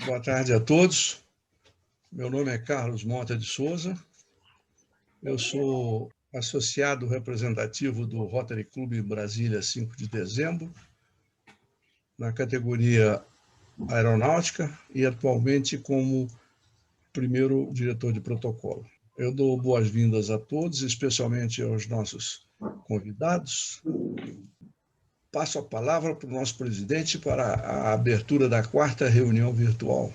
Boa tarde a todos. Meu nome é Carlos Mota de Souza. Eu sou associado representativo do Rotary Clube Brasília 5 de dezembro, na categoria aeronáutica e atualmente como primeiro diretor de protocolo. Eu dou boas-vindas a todos, especialmente aos nossos convidados. Passo a palavra para o nosso presidente para a abertura da 4ª reunião virtual.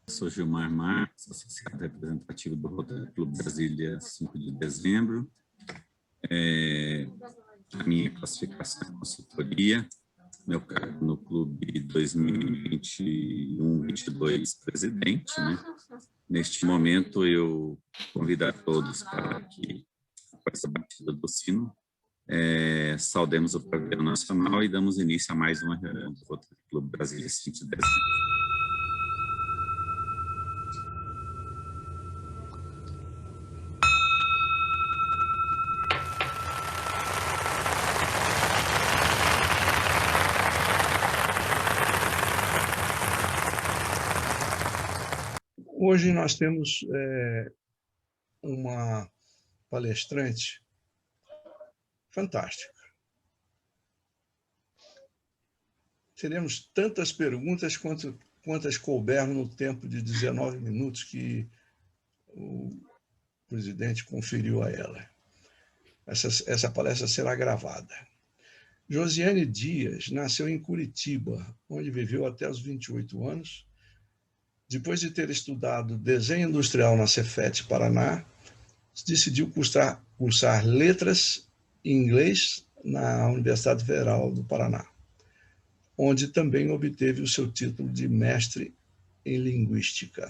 Eu sou Gilmar Marques, associado representativo do Rotary Clube Brasília 5 de dezembro. A minha classificação é consultoria, meu cargo no clube 2021-22 presidente, né? Neste momento, eu convido a todos para que, após a batida do sino, saudemos o programa nacional e damos início a mais uma reunião do Rotary Clube Brasília 5 de dezembro. Hoje nós temos uma palestrante fantástica. Teremos tantas perguntas quantas couberam no tempo de 19 minutos que o presidente conferiu a ela. Essa palestra será gravada. Josiane Dias nasceu em Curitiba, onde viveu até os 28 anos. Depois de ter estudado desenho industrial na Cefet, Paraná, decidiu cursar letras em inglês na Universidade Federal do Paraná, onde também obteve o seu título de mestre em linguística.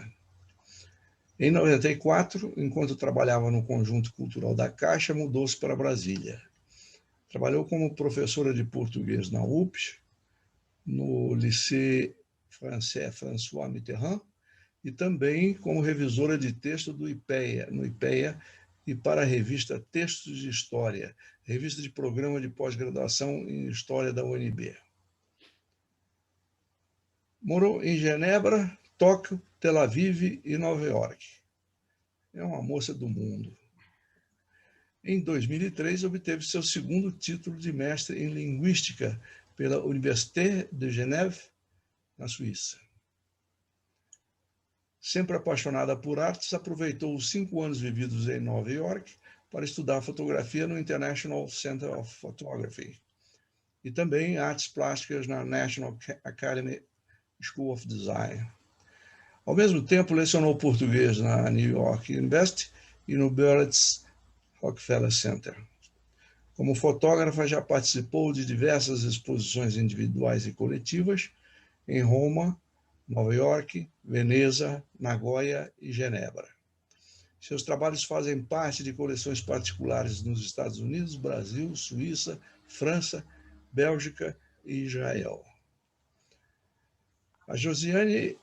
Em 94, enquanto trabalhava no Conjunto Cultural da Caixa, mudou-se para Brasília. Trabalhou como professora de português na UPS, no Lycée Français François Mitterrand, e também como revisora de texto no IPEA e para a revista Textos de História, revista de programa de pós-graduação em História da UNB. Morou em Genebra, Tóquio, Tel Aviv e Nova York. É uma moça do mundo. Em 2003, obteve seu segundo título de mestre em Linguística pela Université de Genève, na Suíça. Sempre apaixonada por artes, aproveitou os 5 anos vividos em Nova York para estudar fotografia no International Center of Photography e também artes plásticas na National Academy School of Design. Ao mesmo tempo, lecionou português na New York University e no Barrett's Rockefeller Center. Como fotógrafa, já participou de diversas exposições individuais e coletivas em Roma, Nova York, Veneza, Nagoya e Genebra. Seus trabalhos fazem parte de coleções particulares nos Estados Unidos, Brasil, Suíça, França, Bélgica e Israel. A Josiane,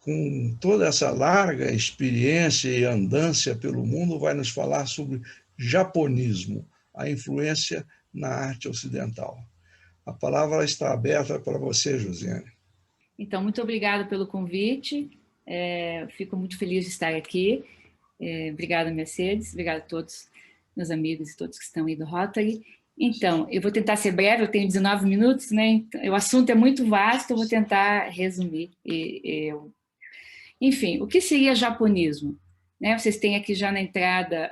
com toda essa larga experiência e andância pelo mundo, vai nos falar sobre japonismo, a influência na arte ocidental. A palavra está aberta para você, Josiane. Então, muito obrigada pelo convite. Fico muito feliz de estar aqui. Obrigada, Mercedes. Obrigada a todos meus amigos e todos que estão aí do Rotary. Então, eu vou tentar ser breve, eu tenho 19 minutos, né? Então, o assunto é muito vasto, eu vou tentar resumir. Enfim, o que seria japonismo? Né? Vocês têm aqui já na entrada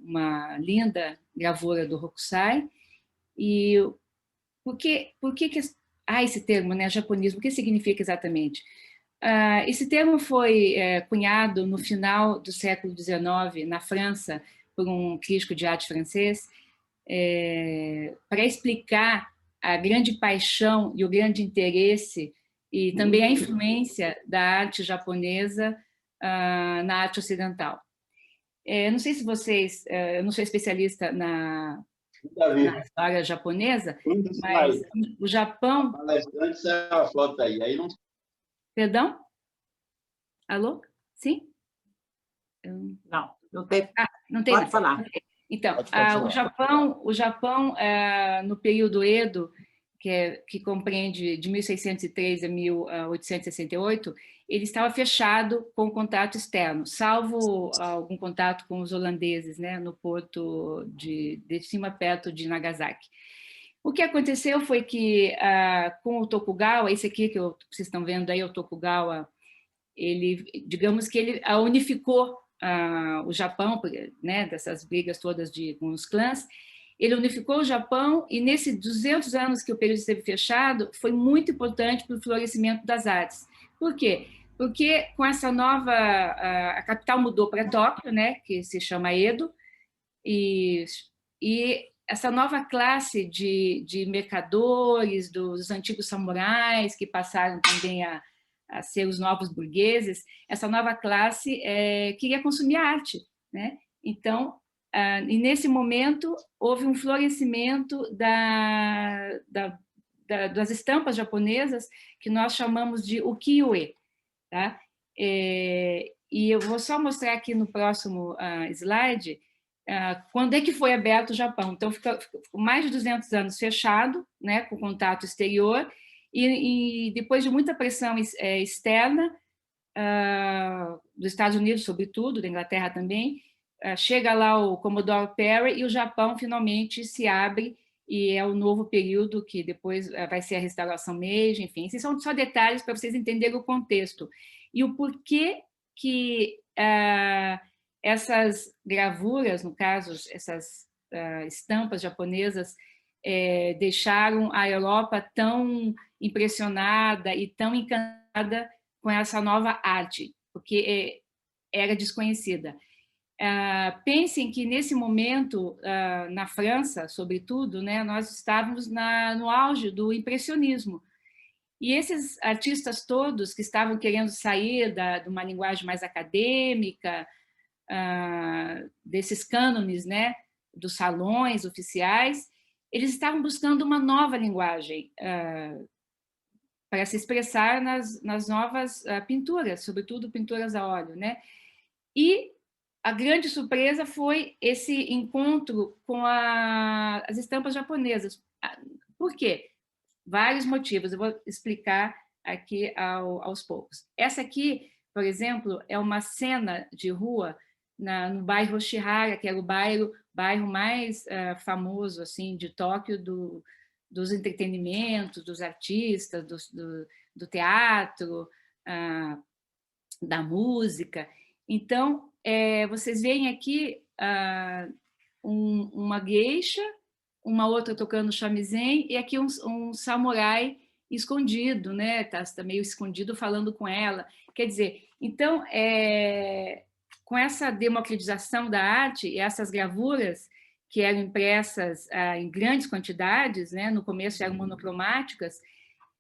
uma linda gravura do Hokusai. E por que esse termo, né, japonismo, o que significa exatamente? Esse termo foi cunhado no final do século XIX, na França, por um crítico de arte francês, para explicar a grande paixão e o grande interesse e também a influência da arte japonesa na arte ocidental. Não sei se vocês... eu não sou especialista na história japonesa, mas o Japão... Palestrante, saiu a foto aí não... Perdão? Alô? Sim? Não, não tem. Não tem. Pode falar. Então, o Japão no período Edo, que compreende de 1603 a 1868, ele estava fechado com contato externo, salvo algum contato com os holandeses, né, no porto de cima, perto de Nagasaki. O que aconteceu foi que, com o Tokugawa, esse aqui que vocês estão vendo aí, o Tokugawa, ele, digamos que ele unificou o Japão, né, dessas brigas todas com os clãs. Ele unificou o Japão, e nesses 200 anos que o período esteve fechado, foi muito importante para o florescimento das artes. Por quê? Porque com essa nova... a capital mudou para Tóquio, né, que se chama Edo, e essa nova classe de mercadores, dos antigos samurais, que passaram também a ser os novos burgueses, essa nova classe queria consumir arte, né? Então, e nesse momento, houve um florescimento das estampas japonesas, que nós chamamos de ukiyo-e. Tá? E eu vou só mostrar aqui no próximo slide quando é que foi aberto o Japão. Então, ficou mais de 200 anos fechado, né, com contato exterior, e depois de muita pressão externa, dos Estados Unidos, sobretudo, da Inglaterra também, chega lá o Commodore Perry e o Japão finalmente se abre, e é o novo período que depois vai ser a restauração Meiji, enfim. Esses são só detalhes para vocês entenderem o contexto. E o porquê que essas gravuras, no caso, essas estampas japonesas, deixaram a Europa tão impressionada e tão encantada com essa nova arte, porque era desconhecida. Pensem que, nesse momento, na França, sobretudo, né, nós estávamos no auge do impressionismo. E esses artistas todos que estavam querendo sair de uma linguagem mais acadêmica, desses cânones, né, dos salões oficiais, eles estavam buscando uma nova linguagem para se expressar nas novas pinturas, sobretudo pinturas a óleo, né? E a grande surpresa foi esse encontro com as estampas japonesas. Por quê? Vários motivos, eu vou explicar aqui aos poucos. Essa aqui, por exemplo, é uma cena de rua no bairro Shihara, que era o bairro mais famoso assim, de Tóquio, dos entretenimentos, dos artistas, do teatro, da música. Então, vocês veem aqui uma geisha, uma outra tocando shamisen, e aqui um samurai escondido, né? Tá meio escondido falando com ela. Quer dizer, então, com essa democratização da arte e essas gravuras que eram impressas em grandes quantidades, né? No começo eram monocromáticas,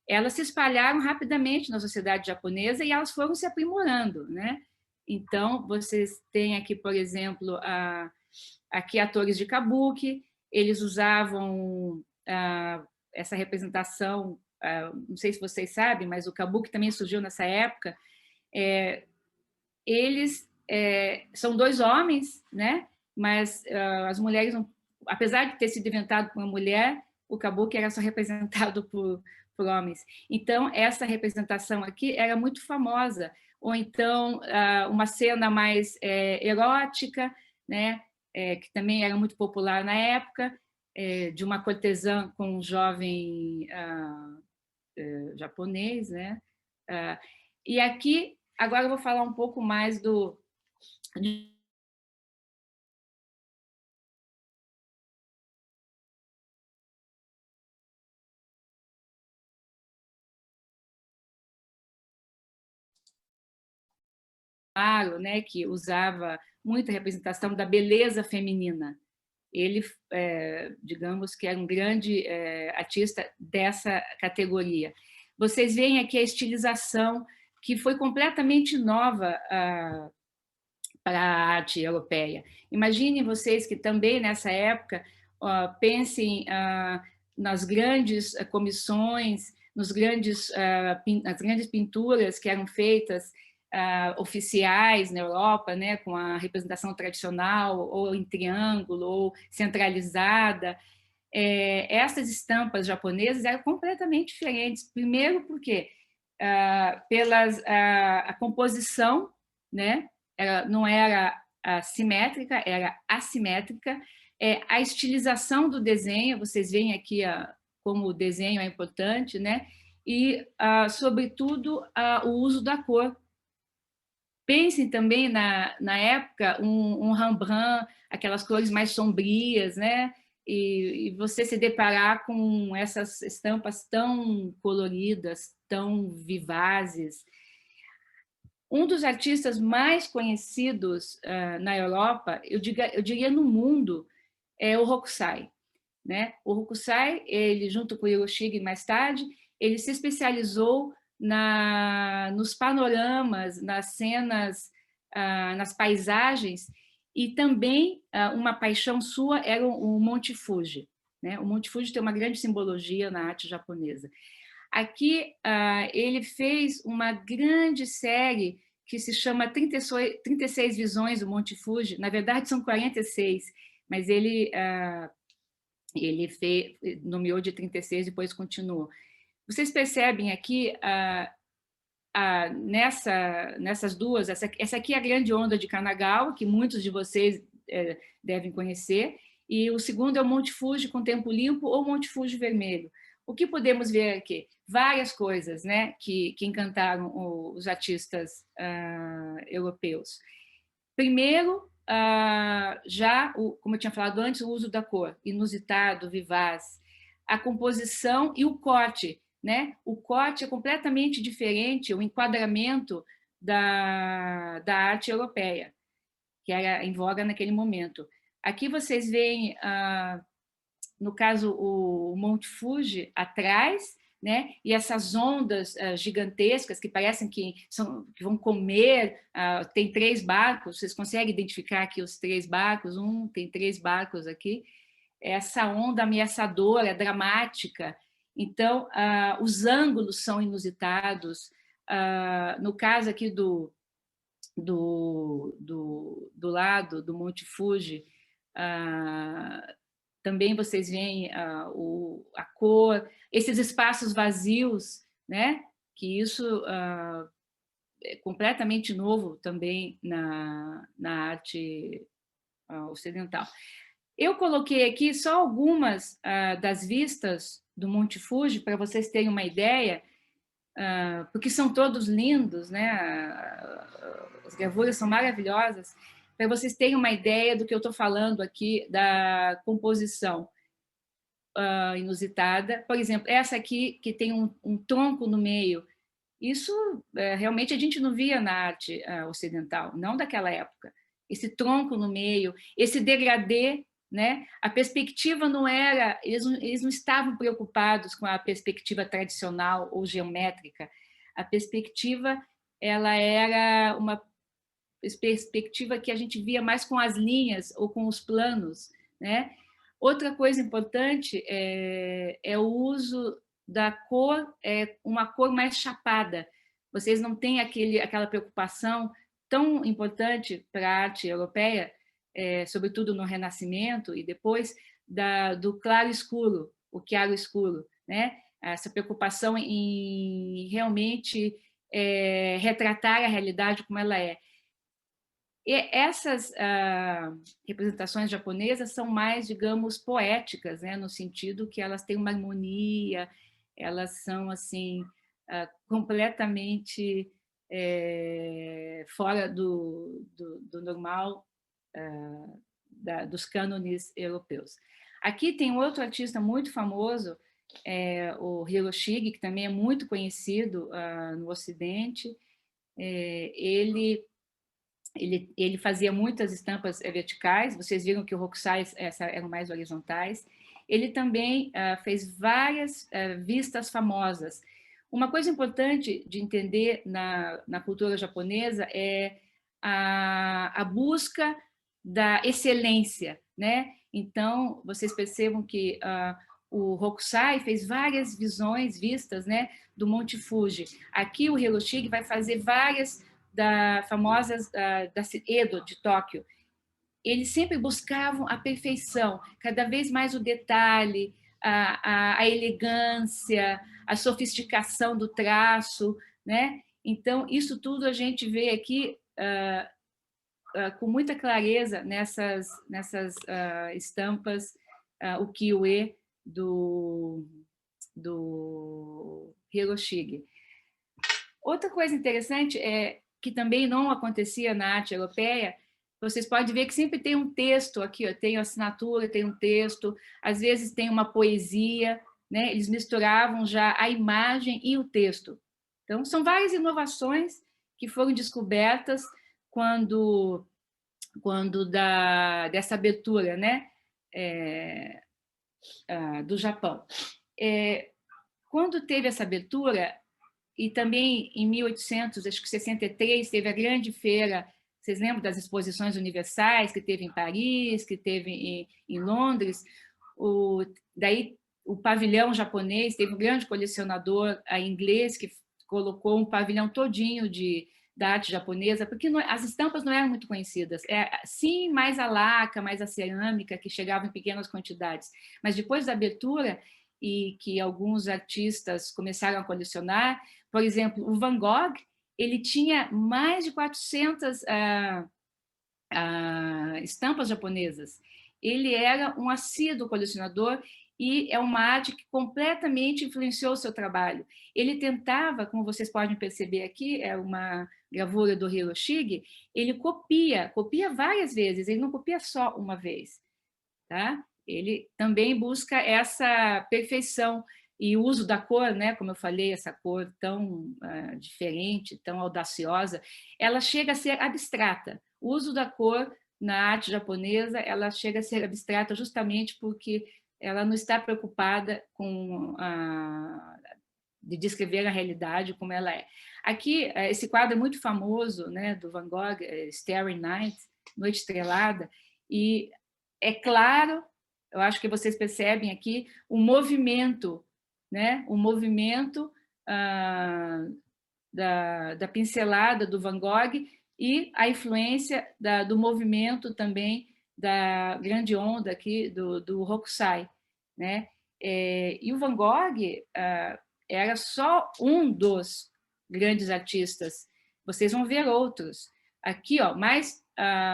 elas se espalharam rapidamente na sociedade japonesa e elas foram se aprimorando, né? Então, vocês têm aqui, por exemplo, aqui atores de kabuki, eles usavam essa representação, não sei se vocês sabem, mas o kabuki também surgiu nessa época. Eles são dois homens, né? Mas as mulheres, apesar de ter sido inventado por uma mulher, o kabuki era só representado por homens. Então, essa representação aqui era muito famosa. Ou então, uma cena mais erótica, né? Que também era muito popular na época, de uma cortesã com um jovem japonês, né? E aqui, agora eu vou falar um pouco mais né, que usava muita representação da beleza feminina. Ele, digamos que era um grande artista dessa categoria. Vocês veem aqui a estilização, que foi completamente nova para a arte europeia. Imaginem vocês que também, nessa época, pensem nas grandes comissões, nas grandes pinturas que eram feitas oficiais na Europa, né, com a representação tradicional, ou em triângulo, ou centralizada. essas estampas japonesas eram completamente diferentes. Primeiro porque a composição, né, não era simétrica, era assimétrica. A estilização do desenho, vocês veem aqui como o desenho é importante, né? E, sobretudo, o uso da cor. Pensem também, na época, um Rembrandt, aquelas cores mais sombrias, né? E você se deparar com essas estampas tão coloridas, tão vivazes. Um dos artistas mais conhecidos na Europa, eu diria no mundo, é o Hokusai, né? O Hokusai, ele junto com o Hiroshige mais tarde, ele se especializou nos panoramas, nas cenas, nas paisagens, e também uma paixão sua era o Monte Fuji, né? O Monte Fuji tem uma grande simbologia na arte japonesa. Aqui ele fez uma grande série que se chama 36 Visões do Monte Fuji. Na verdade, são 46, mas ele nomeou de 36 e depois continuou. Vocês percebem aqui, nessas duas, essa aqui é a Grande Onda de Kanagawa, que muitos de vocês devem conhecer, e o segundo é o Monte Fuji com Tempo Limpo ou Monte Fuji Vermelho. O que podemos ver aqui? Várias coisas, né, que encantaram os artistas europeus. Primeiro, como eu tinha falado antes, o uso da cor, inusitado, vivaz. A composição e o corte, né? O corte é completamente diferente, o enquadramento da arte europeia, que era em voga naquele momento. Aqui vocês veem, no caso, o Monte Fuji atrás, né? E essas ondas gigantescas que parecem que vão comer. Tem 3 barcos, vocês conseguem identificar aqui os 3 barcos? Tem 3 barcos aqui. Essa onda ameaçadora, dramática. Então, os ângulos são inusitados. No caso aqui do lado do Monte Fuji, também vocês veem a cor, esses espaços vazios, né? Que isso é completamente novo também na arte ocidental. Eu coloquei aqui só algumas das vistas do Monte Fuji, para vocês terem uma ideia, porque são todos lindos, né? As gravuras são maravilhosas, para vocês terem uma ideia do que eu estou falando aqui, da composição inusitada. Por exemplo, essa aqui, que tem um tronco no meio, isso realmente a gente não via na arte ocidental, não daquela época. Esse tronco no meio, esse degradê, né? A perspectiva não era, eles não estavam preocupados com a perspectiva tradicional ou geométrica. A perspectiva, ela era uma perspectiva que a gente via mais com as linhas ou com os planos, né? Outra coisa importante é o uso da cor, uma cor mais chapada. Vocês não têm aquela preocupação tão importante para a arte europeia, sobretudo no Renascimento e depois, do claro-escuro, o chiaro-escuro, né? Essa preocupação em realmente retratar a realidade como ela é. E essas representações japonesas são mais, digamos, poéticas, né? No sentido que elas têm uma harmonia, elas são assim completamente fora do normal dos cânones europeus. Aqui tem outro artista muito famoso, o Hiroshige, que também é muito conhecido no Ocidente. Ele fazia muitas estampas verticais, vocês viram que o Hokusai eram mais horizontais. Ele também fez várias vistas famosas. Uma coisa importante de entender na cultura japonesa é a busca da excelência, né? Então, vocês percebam que o Hokusai fez várias vistas, né, do Monte Fuji. Aqui o Hiroshige vai fazer várias famosas da Edo, de Tóquio. eles sempre buscavam a perfeição, cada vez mais o detalhe, a elegância, a sofisticação do traço, né? Então, isso tudo a gente vê aqui com muita clareza nessas estampas ukiyo-e do Hiroshige. Outra coisa interessante é que também não acontecia na arte europeia. Vocês podem ver que sempre tem um texto aqui, ó, tem a assinatura, tem um texto, às vezes tem uma poesia, né? Eles misturavam já a imagem e o texto. Então, são várias inovações que foram descobertas quando dessa abertura, né? Do Japão. Quando teve essa abertura, e também em 1863 teve a grande feira. Vocês lembram das exposições universais que teve em Paris, que teve em Londres? Daí o pavilhão japonês teve um grande colecionador inglês que colocou um pavilhão todinho da arte japonesa, porque as estampas não eram muito conhecidas. Sim, mais a laca, mais a cerâmica, que chegava em pequenas quantidades. Mas depois da abertura, e que alguns artistas começaram a colecionar, por exemplo, o Van Gogh, ele tinha mais de 400 estampas japonesas. Ele era um assíduo colecionador e é uma arte que completamente influenciou o seu trabalho. Ele tentava, como vocês podem perceber aqui, é uma gravura do Hiroshige, ele copia várias vezes, ele não copia só uma vez, tá? Ele também busca essa perfeição e o uso da cor, né? Como eu falei, essa cor tão diferente, tão audaciosa, ela chega a ser abstrata. O uso da cor na arte japonesa, ela chega a ser abstrata justamente porque ela não está preocupada de descrever a realidade como ela é. Aqui, esse quadro é muito famoso, né, do Van Gogh, Starry Night, Noite Estrelada, e é claro, eu acho que vocês percebem aqui o movimento, né, o movimento da pincelada do Van Gogh e a influência do movimento também da grande onda aqui do Hokusai, né? E o Van Gogh era só um dos grandes artistas. Vocês vão ver outros. Aqui, ó, mais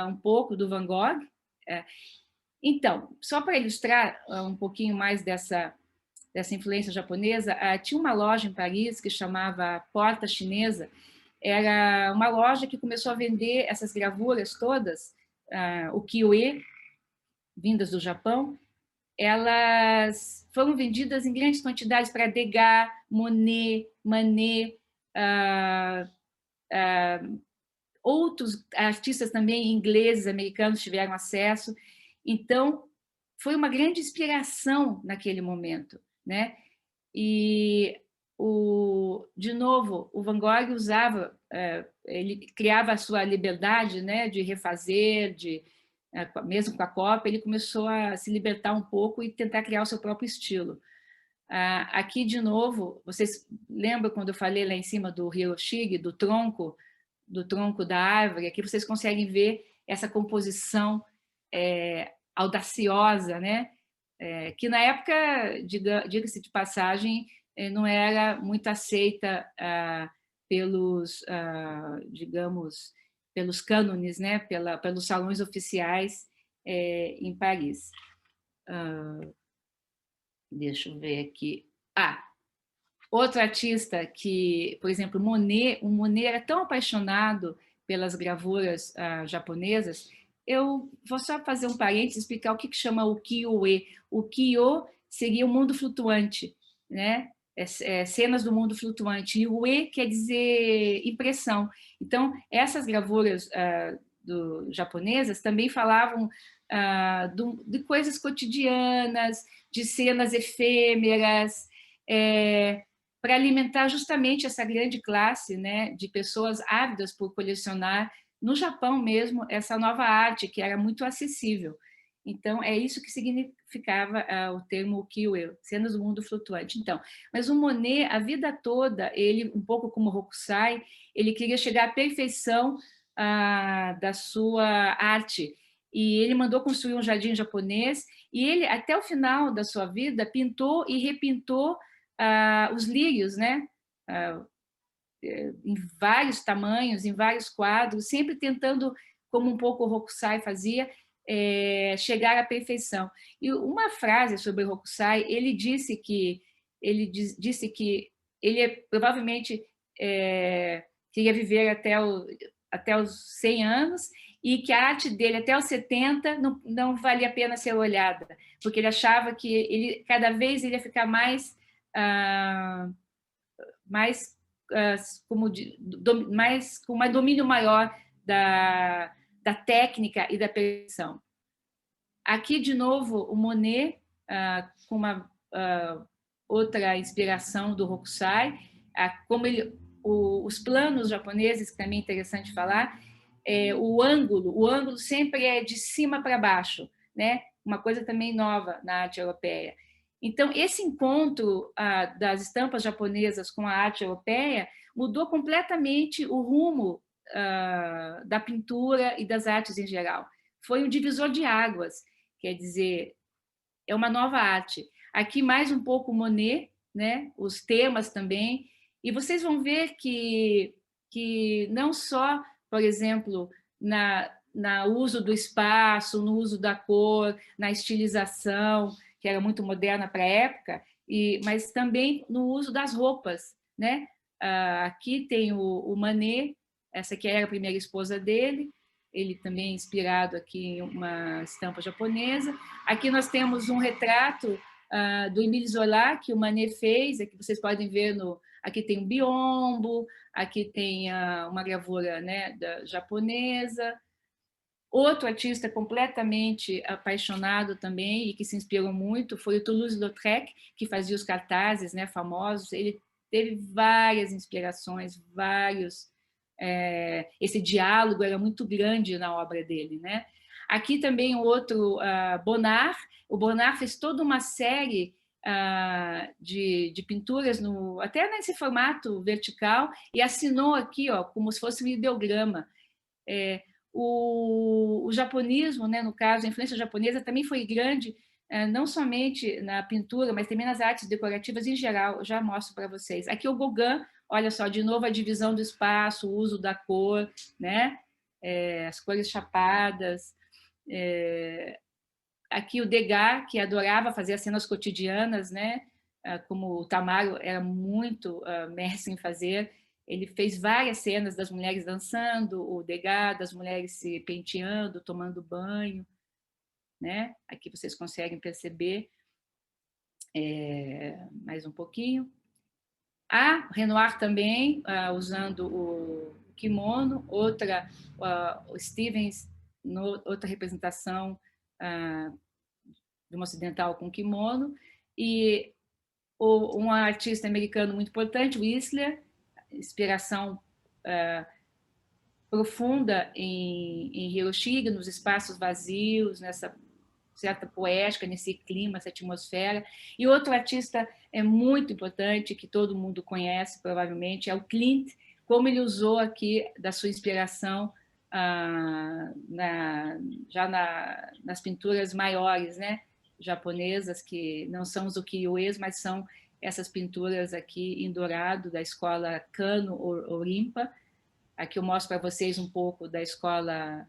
um pouco do Van Gogh. Então, só para ilustrar um pouquinho mais dessa influência japonesa, tinha uma loja em Paris que chamava Porta Chinesa. Era uma loja que começou a vender essas gravuras todas, ukiyo-e, vindas do Japão. Elas foram vendidas em grandes quantidades para Degas, Monet, Manet, outros artistas também ingleses, americanos tiveram acesso. Então, foi uma grande inspiração naquele momento, né? E, de novo, o Van Gogh usava, ele criava a sua liberdade, né, de refazer, mesmo com a cópia, ele começou a se libertar um pouco e tentar criar o seu próprio estilo. Aqui, de novo, vocês lembram quando eu falei lá em cima do Hiroshige, do tronco da árvore? Aqui vocês conseguem ver essa composição audaciosa, né? Que na época, diga-se de passagem, não era muito aceita pelos, digamos, pelos cânones, né? Pelos salões oficiais em Paris. Deixa eu ver aqui. Outro artista que, por exemplo, o Monet era tão apaixonado pelas gravuras japonesas. Eu vou só fazer um parênteses e explicar o que chama o ukiyo-e. O ukiyo seria o mundo flutuante, né? Cenas do mundo flutuante. E o e quer dizer impressão. Então, essas gravuras japonesas também falavam de coisas cotidianas, de cenas efêmeras, para alimentar justamente essa grande classe, né, de pessoas ávidas por colecionar, no Japão mesmo, essa nova arte, que era muito acessível. Então, é isso que significava o termo ukiyo-e, cenas do mundo flutuante. Então, mas o Monet, a vida toda, ele, um pouco como o Hokusai, ele queria chegar à perfeição da sua arte. e ele mandou construir um jardim japonês, e ele, até o final da sua vida, pintou e repintou os lírios, né? Em vários tamanhos, em vários quadros, sempre tentando, como um pouco o Hokusai fazia, chegar à perfeição. E uma frase sobre o Hokusai, ele disse que ele provavelmente queria viver até os 100 anos, e que a arte dele até os 70 não valia a pena ser olhada, porque ele achava que ele, cada vez ele ia ficar mais com um domínio maior da técnica e da perfeição. Aqui, de novo, o Monet, com uma outra inspiração do Hokusai, como os planos japoneses, que também é interessante falar, o ângulo sempre é de cima para baixo, né? Uma coisa também nova na arte europeia. Então, esse encontro das estampas japonesas com a arte europeia mudou completamente o rumo da pintura e das artes em geral. Foi um divisor de águas, quer dizer, é uma nova arte. Aqui mais um pouco Monet, né? Os temas também, e vocês vão ver que não só, por exemplo, no uso do espaço, no uso da cor, na estilização, que era muito moderna para a época, mas também no uso das roupas, né? Aqui tem o Manet, essa aqui era a primeira esposa dele, ele também inspirado aqui em uma estampa japonesa. Aqui nós temos um retrato do Émile Zola, que o Manet fez, aqui vocês podem ver, aqui tem um biombo, aqui tem uma gravura, né, japonesa. Outro artista completamente apaixonado também e que se inspirou muito foi o Toulouse-Lautrec, que fazia os cartazes, né, famosos. Ele teve várias inspirações, esse diálogo era muito grande na obra dele, né? Aqui também o outro, Bonnard. O Bonnard fez toda uma série de pinturas, até nesse formato vertical, e assinou aqui, ó, como se fosse um ideograma. O japonismo, né, no caso, a influência japonesa também foi grande, não somente na pintura, mas também nas artes decorativas em geral. Eu já mostro para vocês. Aqui o Gauguin, olha só, de novo a divisão do espaço, o uso da cor, né? As cores chapadas. Aqui o Degas, que adorava fazer as cenas cotidianas, né? Como o Tamaro era muito mestre em fazer. Ele fez várias cenas das mulheres dançando, o Degas, das mulheres se penteando, tomando banho, né? Aqui vocês conseguem perceber mais um pouquinho. Renoir também, usando o kimono, o Stevens, outra representação de uma ocidental com kimono, e um artista americano muito importante, Whistler, inspiração profunda em Hiroshige, nos espaços vazios, nessa certa poética, nesse clima, essa atmosfera. E outro artista muito importante, que todo mundo conhece, provavelmente, é o Klimt, como ele usou aqui da sua inspiração nas pinturas maiores, né, japonesas, que não são os ukiyo-es, mas são essas pinturas aqui em dourado, da escola Kano Orimpa. Aqui eu mostro para vocês um pouco da escola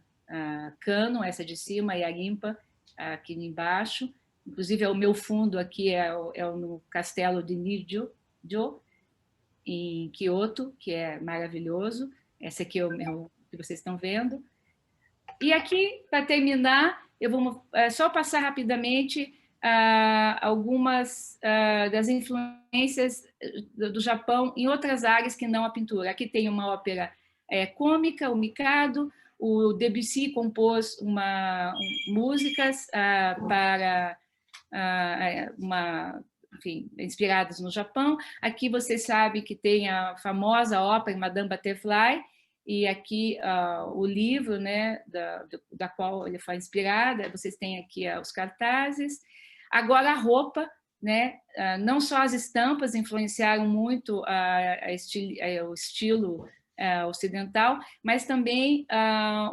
Kano, essa de cima, e a Rimpa, aqui embaixo. Inclusive, o meu fundo aqui é no castelo de Nijo, em Kyoto, que é maravilhoso. Esse aqui é o que vocês estão vendo. E aqui, para terminar, eu vou só passar rapidamente algumas das influências do Japão em outras áreas que não a pintura. Aqui tem uma ópera cômica, o Mikado. O Debussy compôs músicas enfim, inspiradas no Japão. Aqui você sabe que tem a famosa ópera Madame Butterfly, e aqui o livro, né, da qual ele foi inspirada. Vocês têm aqui os cartazes. Agora a roupa, né? Não só as estampas influenciaram muito o estilo ocidental, mas também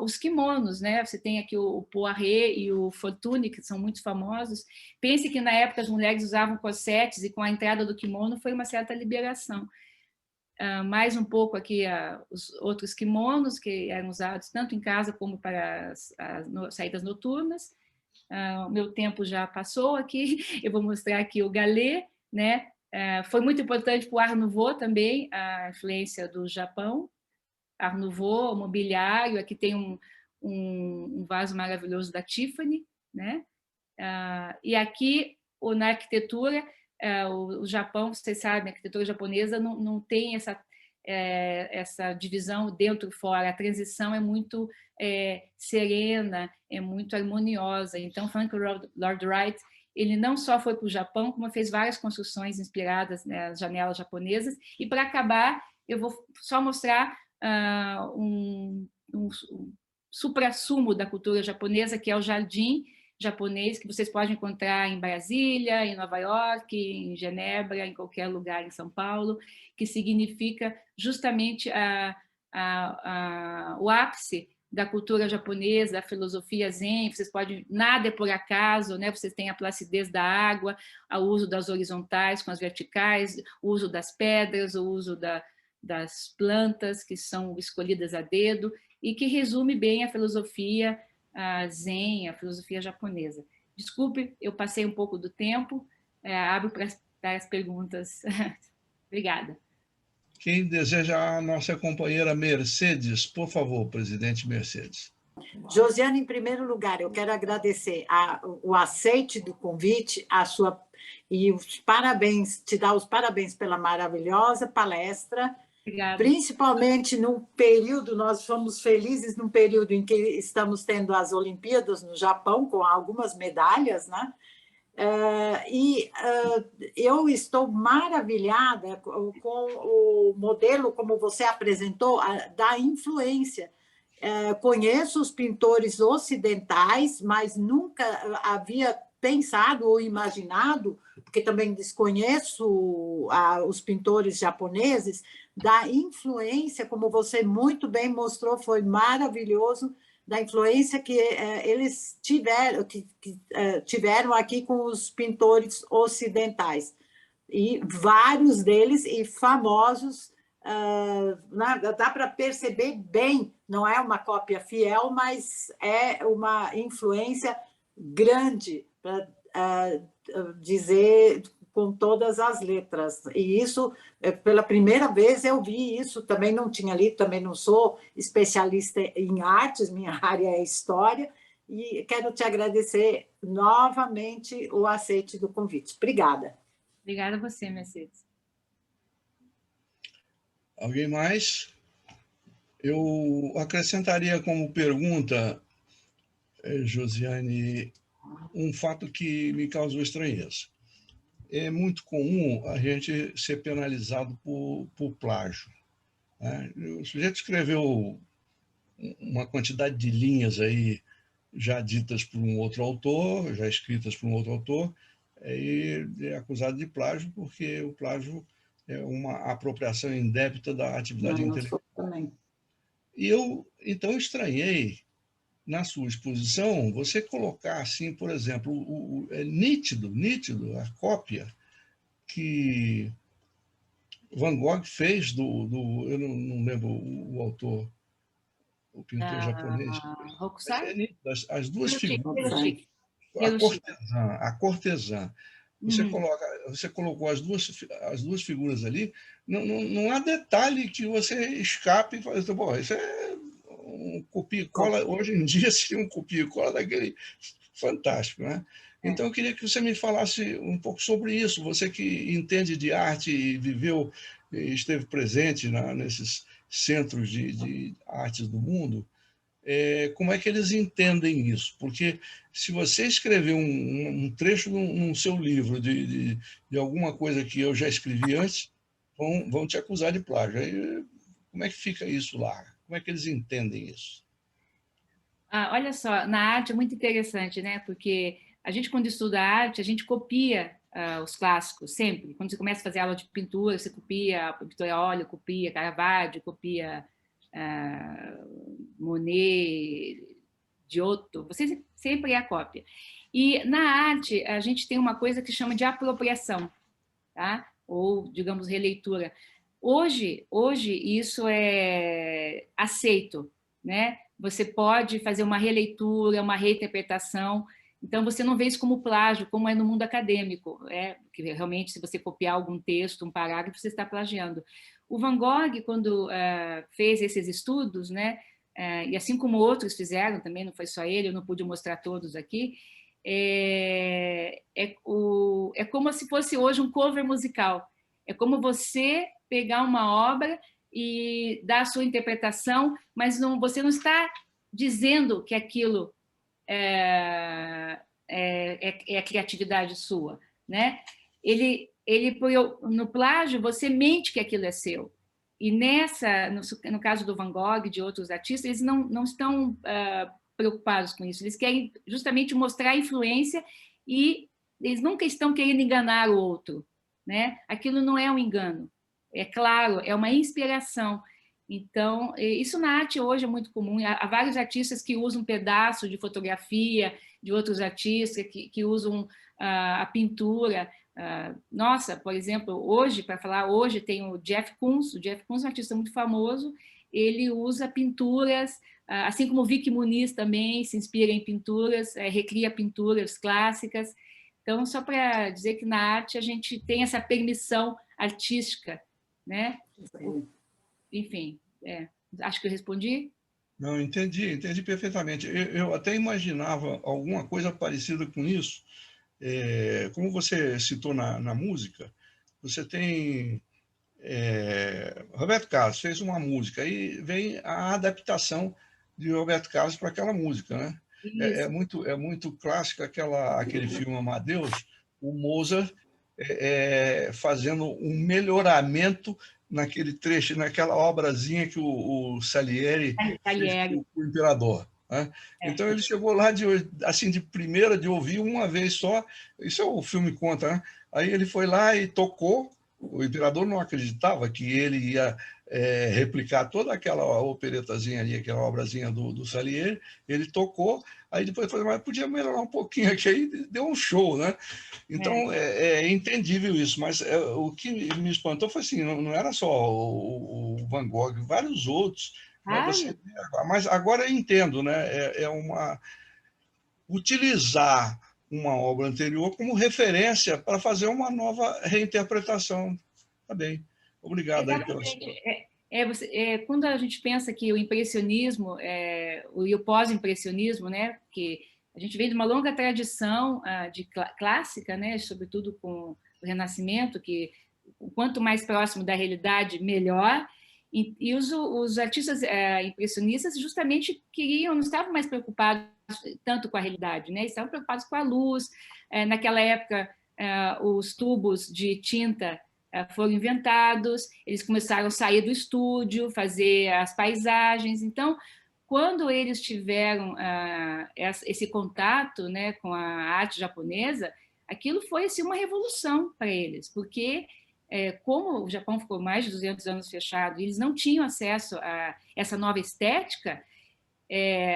os kimonos, né? Você tem aqui o Poiret e o Fortuny, que são muito famosos. Pense que na época as mulheres usavam corsetes e com a entrada do kimono foi uma certa liberação. Mais um pouco aqui os outros kimonos que eram usados tanto em casa como para as saídas noturnas. O meu tempo já passou aqui, eu vou mostrar aqui o galê, né? Foi muito importante para o Art Nouveau também, a influência do Japão. Art Nouveau, mobiliário, aqui tem um vaso maravilhoso da Tiffany, né? E aqui, na arquitetura, o Japão, vocês sabem, a arquitetura japonesa não tem essa divisão dentro e fora, a transição é muito serena, é muito harmoniosa. Então, Frank Lloyd Wright, ele não só foi para o Japão, como fez várias construções inspiradas nas janelas japonesas. E, para acabar, eu vou só mostrar um suprassumo da cultura japonesa, que é o jardim japonês, que vocês podem encontrar em Brasília, em Nova York, em Genebra, em qualquer lugar em São Paulo, que significa justamente o ápice da cultura japonesa, da filosofia zen. Vocês podem, nada é por acaso, né? Vocês têm a placidez da água, o uso das horizontais com as verticais, o uso das pedras, o uso das plantas que são escolhidas a dedo, e que resume bem a filosofia zen, a filosofia japonesa. Desculpe, eu passei um pouco do tempo, abro para as perguntas. Obrigada. Quem deseja a nossa companheira Mercedes, por favor, presidente Mercedes. Josiane, em primeiro lugar, eu quero agradecer o aceite do convite, e os parabéns, te dar os parabéns pela maravilhosa palestra. Obrigada. Principalmente num período, nós fomos felizes num período em que estamos tendo as Olimpíadas no Japão, com algumas medalhas, né? Eu estou maravilhada com o modelo, como você apresentou, da influência. Conheço os pintores ocidentais, mas nunca havia pensado ou imaginado, porque também desconheço os pintores japoneses, da influência, como você muito bem mostrou, foi maravilhoso, da influência que eles tiveram aqui com os pintores ocidentais. E vários deles, e famosos, dá para perceber bem, não é uma cópia fiel, mas é uma influência grande, para dizer com todas as letras. E isso, pela primeira vez, eu vi isso, também não tinha lido, também não sou especialista em artes, minha área é história, e quero te agradecer novamente o aceite do convite. Obrigada. Obrigada a você, Mercedes. Alguém mais? Eu acrescentaria como pergunta, Josiane, um fato que me causou estranheza. É muito comum a gente ser penalizado por plágio, né? O sujeito escreveu uma quantidade de linhas aí já ditas por um outro autor, já escritas por um outro autor, e é acusado de plágio porque o plágio é uma apropriação indébita da atividade intelectual. Também. E eu, então, estranhei, na sua exposição, você colocar assim, por exemplo, é nítido a cópia que Van Gogh fez eu não lembro o autor, o pintor japonês. Hokusai? É nítido, as duas figuras, a cortesã. Você colocou as duas figuras ali, não há detalhe que você escape e fale, bom, isso é um copia e cola, hoje em dia seria um copia e cola daquele fantástico, né? Então eu queria que você me falasse um pouco sobre isso, você que entende de arte e viveu, esteve presente nesses centros de artes do mundo, como é que eles entendem isso? Porque se você escrever um trecho num seu livro de alguma coisa que eu já escrevi antes, vão te acusar de plágio. Aí, como é que fica isso lá? Como é que eles entendem isso? Olha só, na arte é muito interessante, né? Porque a gente, quando estuda arte, a gente copia os clássicos, sempre. Quando você começa a fazer aula de pintura, você copia pintura a óleo, copia Caravaggio, copia Monet, Giotto, você sempre é a cópia. E na arte, a gente tem uma coisa que chama de apropriação, tá? Ou, digamos, releitura. Hoje isso é aceito, né? Você pode fazer uma releitura, uma reinterpretação. Então, você não vê isso como plágio, como é no mundo acadêmico, que realmente, se você copiar algum texto, um parágrafo, você está plagiando. O Van Gogh, quando fez esses estudos, né? E assim como outros fizeram também, não foi só ele, eu não pude mostrar todos aqui, é como se fosse hoje um cover musical. É como você pegar uma obra e dar a sua interpretação, mas você não está dizendo que aquilo é a criatividade sua, né? No plágio, você mente que aquilo é seu. E no caso do Van Gogh e de outros artistas, eles não estão preocupados com isso. Eles querem justamente mostrar a influência e eles nunca estão querendo enganar o outro, né? Aquilo não é um engano. É claro, é uma inspiração. Então, isso na arte hoje é muito comum. Há vários artistas que usam um pedaço de fotografia de outros artistas, que usam a pintura. Nossa, por exemplo, hoje tem o Jeff Koons. O Jeff Koons é um artista muito famoso. Ele usa pinturas, assim como o Vic Muniz também se inspira em pinturas, recria pinturas clássicas. Então, só para dizer que na arte a gente tem essa permissão artística, né? Enfim, acho que eu respondi. Não, entendi perfeitamente. Eu até imaginava alguma coisa parecida com isso. Como você citou na música, você tem... Roberto Carlos fez uma música, aí vem a adaptação de Roberto Carlos para aquela música, né? É muito clássico aquele filme Amadeus, o Mozart fazendo um melhoramento naquele trecho, naquela obrazinha que o Salieri fez para o Imperador. Né? Então ele chegou lá assim de primeira, de ouvir uma vez só, isso é o filme conta, né? Aí ele foi lá e tocou. O Imperador não acreditava que ele ia replicar toda aquela operetazinha ali, aquela obrazinha do Salieri. Ele tocou, aí depois falou, mas podia melhorar um pouquinho aqui, aí deu um show, né? Então, é entendível isso, mas o que me espantou foi assim, não era só o Van Gogh, vários outros. Mas agora eu entendo, né? Utilizar uma obra anterior como referência para fazer uma nova reinterpretação. Tá bem. Obrigado aí pela sua... Quando a gente pensa que o impressionismo e o pós-impressionismo, né, que a gente vem de uma longa tradição clássica, né, sobretudo com o Renascimento, que quanto mais próximo da realidade, melhor. E os artistas impressionistas justamente não estavam mais preocupados tanto com a realidade, né? Estavam preocupados com a luz. Naquela época, os tubos de tinta foram inventados, eles começaram a sair do estúdio, fazer as paisagens. Então, quando eles tiveram esse contato, né, com a arte japonesa, aquilo foi assim, uma revolução para eles, porque como o Japão ficou mais de 200 anos fechado, e eles não tinham acesso a essa nova estética,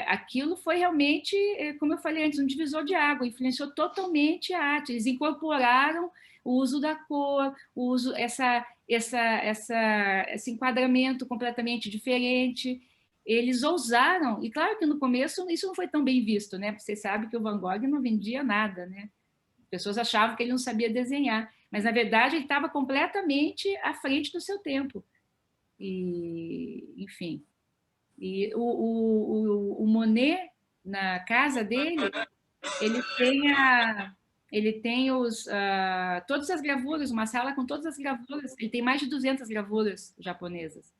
aquilo foi realmente, como eu falei antes, um divisor de água, influenciou totalmente a arte. Eles incorporaram o uso da cor, o uso esse enquadramento completamente diferente. Eles ousaram, e claro que no começo isso não foi tão bem visto, né? Você sabe que o Van Gogh não vendia nada, né? As pessoas achavam que ele não sabia desenhar, mas na verdade ele estava completamente à frente do seu tempo. E, enfim. E o Monet, na casa dele, ele tem todas as gravuras, uma sala com todas as gravuras. Ele tem mais de 200 gravuras japonesas.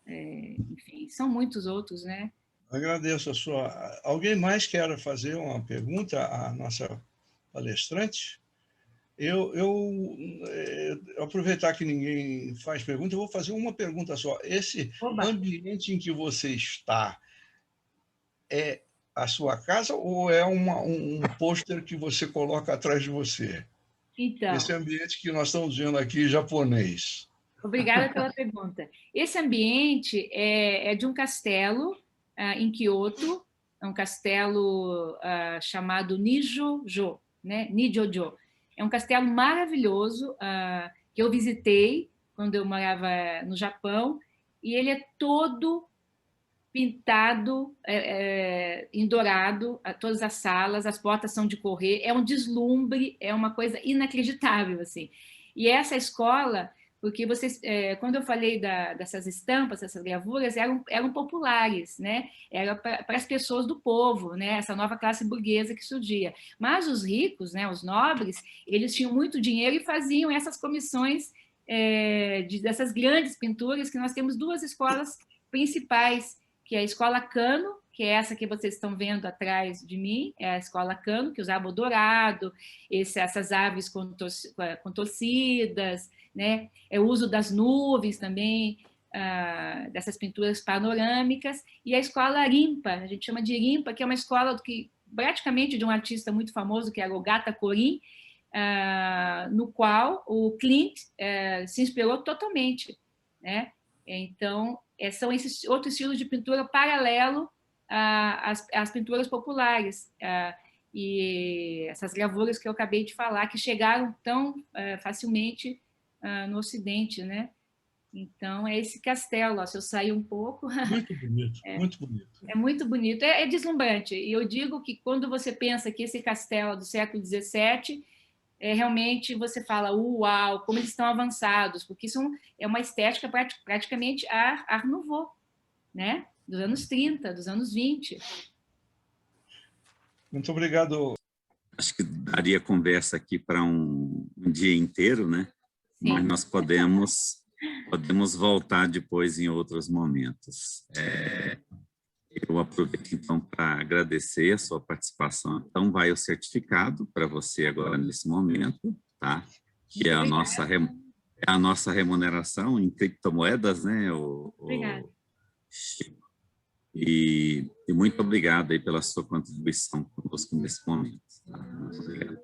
Enfim, são muitos outros, né? Agradeço a sua... Alguém mais quer fazer uma pergunta à nossa palestrante? Eu aproveitar que ninguém faz pergunta, eu vou fazer uma pergunta só. Esse ambiente em que você está é a sua casa ou é um pôster que você coloca atrás de você? Então, esse ambiente que nós estamos vendo aqui, japonês. Obrigada pela pergunta. Esse ambiente é de um castelo em Kyoto, é um castelo chamado Nijojo, né? Nijojo. É um castelo maravilhoso que eu visitei quando eu morava no Japão, e ele é todo pintado em dourado, todas as salas, as portas são de correr, é um deslumbre, é uma coisa inacreditável, assim. E essa escola, porque vocês, quando eu falei dessas estampas, essas gravuras, eram populares, né? Era para as pessoas do povo, né? Essa nova classe burguesa que surgia. Mas os ricos, né? Os nobres, eles tinham muito dinheiro e faziam essas comissões dessas grandes pinturas, que nós temos duas escolas principais, que é a Escola Kano, que é essa que vocês estão vendo atrás de mim, é a Escola Kano, que usava o dourado, essas aves contorcidas, né? É o uso das nuvens também, dessas pinturas panorâmicas, e a Escola Rimpa, a gente chama de Rimpa, que é uma escola que, praticamente de um artista muito famoso, que é a Ogata Korin, no qual o Klimt se inspirou totalmente, né? Então, são esses outros estilos de pintura paralelo às pinturas populares, e essas gravuras que eu acabei de falar, que chegaram tão facilmente no Ocidente, né? Então, é esse castelo, ó, se eu sair um pouco... Muito bonito, muito bonito. É muito bonito, é deslumbrante. E eu digo que quando você pensa que esse castelo é do século XVII, realmente você fala, uau, como eles estão avançados, porque isso é uma estética praticamente Art Nouveau, né? Dos anos 30, dos anos 20. Muito obrigado. Acho que daria conversa aqui para um dia inteiro, né? Sim. Mas nós podemos voltar depois em outros momentos. Eu aproveito, então, para agradecer a sua participação. Então, vai o certificado para você agora, nesse momento, tá? Que é a nossa remuneração em criptomoedas, né? Obrigada. E muito obrigado aí pela sua contribuição conosco nesse momento. Tá? Muito obrigado.